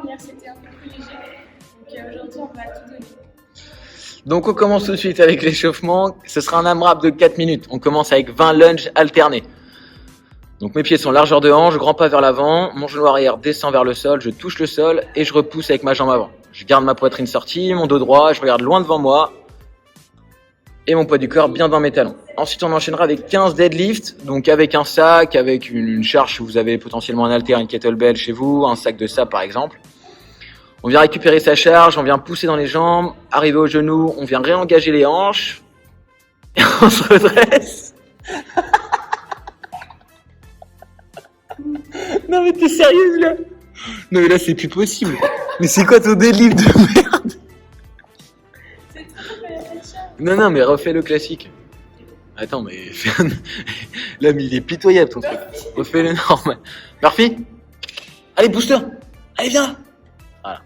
première, c'était un peu plus léger. Donc aujourd'hui, on va tout donner. Donc on commence tout de suite avec l'échauffement. Ce sera un AMRAP de 4 minutes. On commence avec 20 lunges alternés. Donc mes pieds sont largeur de hanche, grand pas vers l'avant, mon genou arrière descend vers le sol, je touche le sol et je repousse avec ma jambe avant. Je garde ma poitrine sortie, mon dos droit, je regarde loin devant moi et mon poids du corps bien dans mes talons. Ensuite on enchaînera avec 15 deadlifts, donc avec un sac, avec une charge si vous avez potentiellement un haltère, une kettlebell chez vous, un sac de sable par exemple. On vient récupérer sa charge, on vient pousser dans les jambes, arriver au genou, on vient réengager les hanches et on se redresse. Non mais t'es sérieuse là? Non mais là c'est plus possible. Mais c'est quoi ton deadlift de merde? C'est trop bien, la charge. Non mais refais le classique. Attends mais là mais il est pitoyable ton truc. Refais le normal. Murphy? Allez booster. Allez viens. Voilà.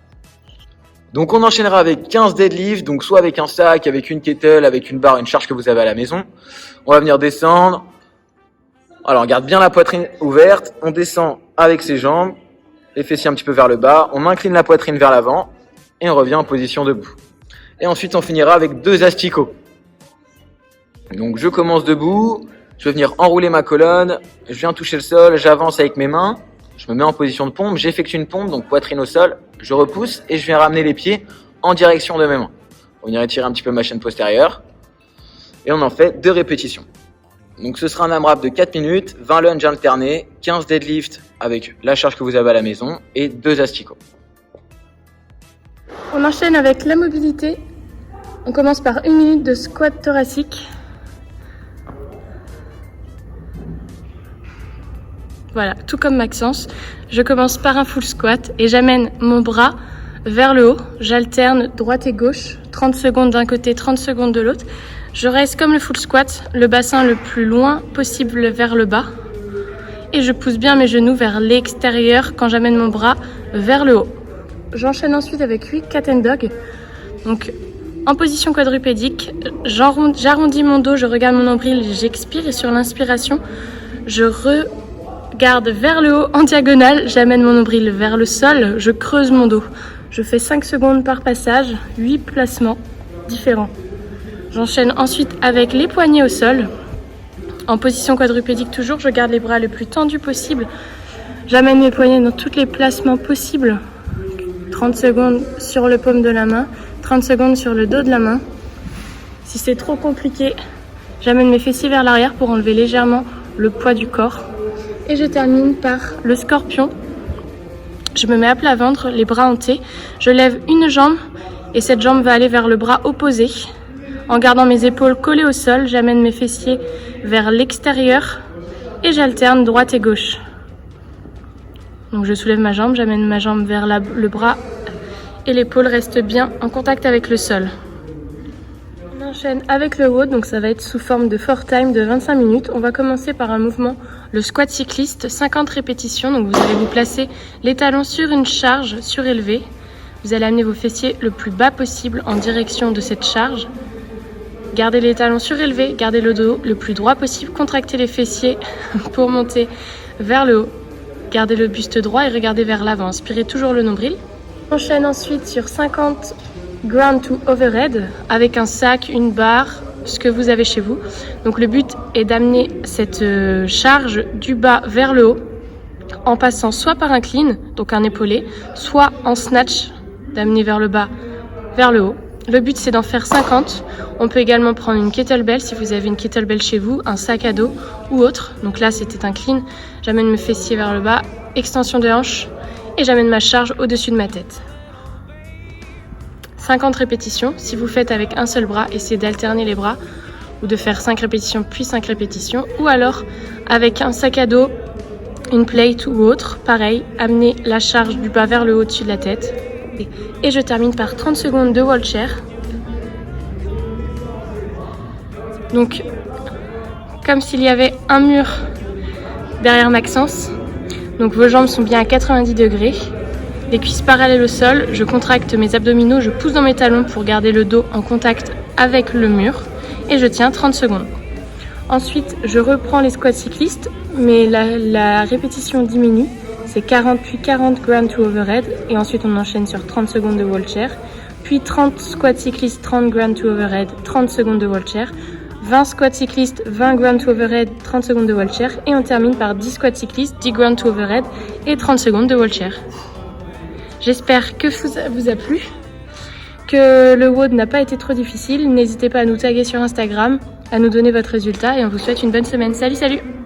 Donc on enchaînera avec 15 deadlifts, donc soit avec un sac, avec une kettle, avec une barre, une charge que vous avez à la maison. On va venir descendre. Alors on garde bien la poitrine ouverte, on descend avec ses jambes, les fessiers un petit peu vers le bas, on incline la poitrine vers l'avant et on revient en position debout. Et ensuite on finira avec 2 asticots. Donc je commence debout, je vais venir enrouler ma colonne, je viens toucher le sol, j'avance avec mes mains, je me mets en position de pompe, j'effectue une pompe, donc poitrine au sol, je repousse et je viens ramener les pieds en direction de mes mains. On vient étirer un petit peu ma chaîne postérieure et on en fait 2 répétitions. Donc ce sera un AMRAP de 4 minutes, 20 lunges alternés, 15 deadlifts avec la charge que vous avez à la maison et 2 asticots. On enchaîne avec la mobilité. On commence par 1 minute de squat thoracique. Voilà, tout comme Maxence, je commence par un full squat et j'amène mon bras vers le haut. J'alterne droite et gauche, 30 secondes d'un côté, 30 secondes de l'autre. Je reste comme le full squat, le bassin le plus loin possible vers le bas. Et je pousse bien mes genoux vers l'extérieur quand j'amène mon bras vers le haut. J'enchaîne ensuite avec 8 cat and dog. Donc en position quadrupédique, j'arrondis mon dos, je regarde mon nombril, j'expire et sur l'inspiration, je regarde vers le haut en diagonale, j'amène mon nombril vers le sol, je creuse mon dos. Je fais 5 secondes par passage, 8 placements différents. J'enchaîne ensuite avec les poignets au sol. En position quadrupédique toujours, je garde les bras le plus tendus possible. J'amène mes poignets dans tous les placements possibles. 30 secondes sur le paume de la main, 30 secondes sur le dos de la main. Si c'est trop compliqué, j'amène mes fessiers vers l'arrière pour enlever légèrement le poids du corps. Et je termine par le scorpion. Je me mets à plat ventre, les bras en T. Je lève une jambe et cette jambe va aller vers le bras opposé. En gardant mes épaules collées au sol, j'amène mes fessiers vers l'extérieur et j'alterne droite et gauche. Donc je soulève ma jambe, j'amène ma jambe vers le bras et l'épaule reste bien en contact avec le sol. On enchaîne avec le WOD, donc ça va être sous forme de 4 time de 25 minutes. On va commencer par un mouvement, le squat cycliste, 50 répétitions. Donc vous allez vous placer les talons sur une charge surélevée. Vous allez amener vos fessiers le plus bas possible en direction de cette charge. Gardez les talons surélevés, gardez le dos le plus droit possible, contractez les fessiers pour monter vers le haut. Gardez le buste droit et regardez vers l'avant, inspirez toujours le nombril. On enchaîne ensuite sur 50 ground to overhead avec un sac, une barre, ce que vous avez chez vous. Donc le but est d'amener cette charge du bas vers le haut en passant soit par un clean, donc un épaulé, soit en snatch, d'amener vers le bas, vers le haut. Le but c'est d'en faire 50. On peut également prendre une kettlebell si vous avez une kettlebell chez vous, un sac à dos ou autre. Donc là c'était un clean. J'amène mes fessiers vers le bas, extension de hanche et j'amène ma charge au-dessus de ma tête. 50 répétitions. Si vous faites avec un seul bras, essayez d'alterner les bras ou de faire 5 répétitions puis 5 répétitions. Ou alors avec un sac à dos, une plate ou autre, pareil, amenez la charge du bas vers le haut au-dessus de la tête. Et je termine par 30 secondes de wall chair. Donc, comme s'il y avait un mur derrière Maxence. Donc vos jambes sont bien à 90 degrés. Les cuisses parallèles au sol. Je contracte mes abdominaux, je pousse dans mes talons pour garder le dos en contact avec le mur. Et je tiens 30 secondes. Ensuite, je reprends les squats cyclistes, mais la répétition diminue. c'est 40 puis 40 ground to overhead et ensuite on enchaîne sur 30 secondes de wall chair, puis 30 squats cyclistes, 30 ground to overhead, 30 secondes de wall chair, 20 squats cyclistes, 20 ground to overhead, 30 secondes de wall chair et on termine par 10 squats cyclistes, 10 ground to overhead et 30 secondes de wall chair. J'espère que ça vous a plu, que le WOD n'a pas été trop difficile. N'hésitez pas à nous taguer sur Instagram, à nous donner votre résultat et on vous souhaite une bonne semaine. Salut, salut!